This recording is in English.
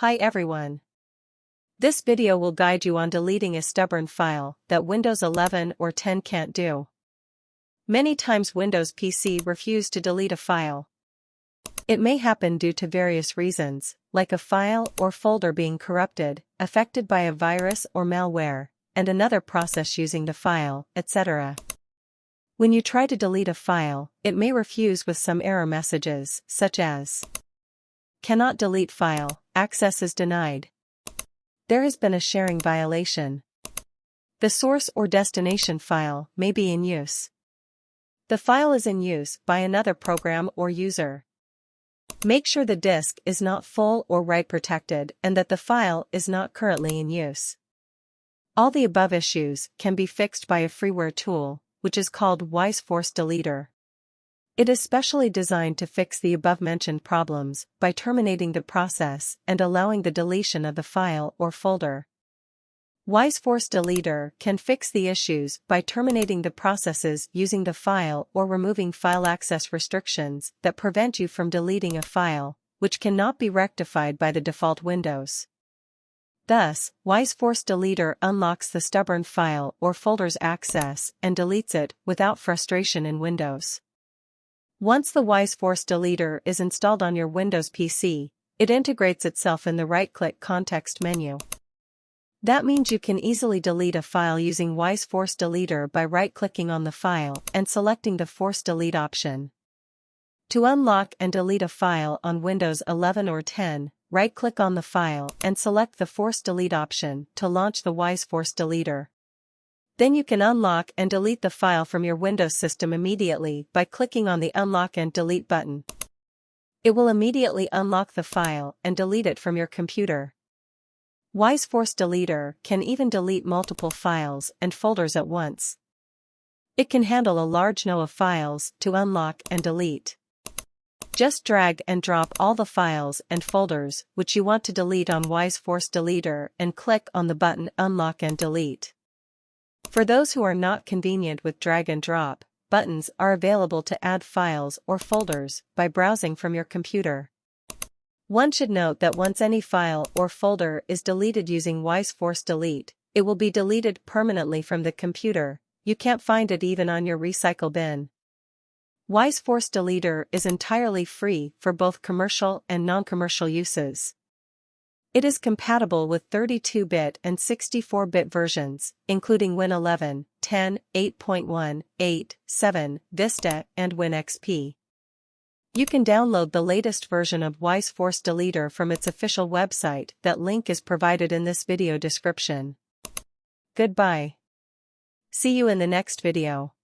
Hi everyone. This video will guide you on deleting a stubborn file that Windows 11 or 10 can't do. Many times Windows PC refuse to delete a file. It may happen due to various reasons, like a file or folder being corrupted, affected by a virus or malware, and another process using the file, etc. When you try to delete a file, it may refuse with some error messages, such as "Cannot delete file, access is denied. There has been a sharing violation. The source or destination file may be in use. The file is in use by another program or user. Make sure the disk is not full or write protected and that the file is not currently in use." All the above issues can be fixed by a freeware tool, which is called WiseForce Deleter. It is specially designed to fix the above-mentioned problems by terminating the process and allowing the deletion of the file or folder. WiseForce Deleter can fix the issues by terminating the processes using the file or removing file access restrictions that prevent you from deleting a file, which cannot be rectified by the default Windows. Thus, WiseForce Deleter unlocks the stubborn file or folder's access and deletes it without frustration in Windows. Once the WiseForce Deleter is installed on your Windows PC, it integrates itself in the right-click context menu. That means you can easily delete a file using WiseForce Deleter by right-clicking on the file and selecting the Force Delete option. To unlock and delete a file on Windows 11 or 10, right-click on the file and select the Force Delete option to launch the WiseForce Deleter. Then you can unlock and delete the file from your Windows system immediately by clicking on the Unlock and Delete button. It will immediately unlock the file and delete it from your computer. WiseForce Deleter can even delete multiple files and folders at once. It can handle a large number of files to unlock and delete. Just drag and drop all the files and folders which you want to delete on WiseForce Deleter and click on the button Unlock and Delete. For those who are not convenient with drag and drop, buttons are available to add files or folders by browsing from your computer. One should note that once any file or folder is deleted using WiseForce Delete, it will be deleted permanently from the computer. You can't find it even on your recycle bin. WiseForce Deleter is entirely free for both commercial and non-commercial uses. It is compatible with 32-bit and 64-bit versions, including Win 11, 10, 8.1, 8, 7, Vista, and Win XP. You can download the latest version of WiseForce Deleter from its official website. That link is provided in this video description. Goodbye. See you in the next video.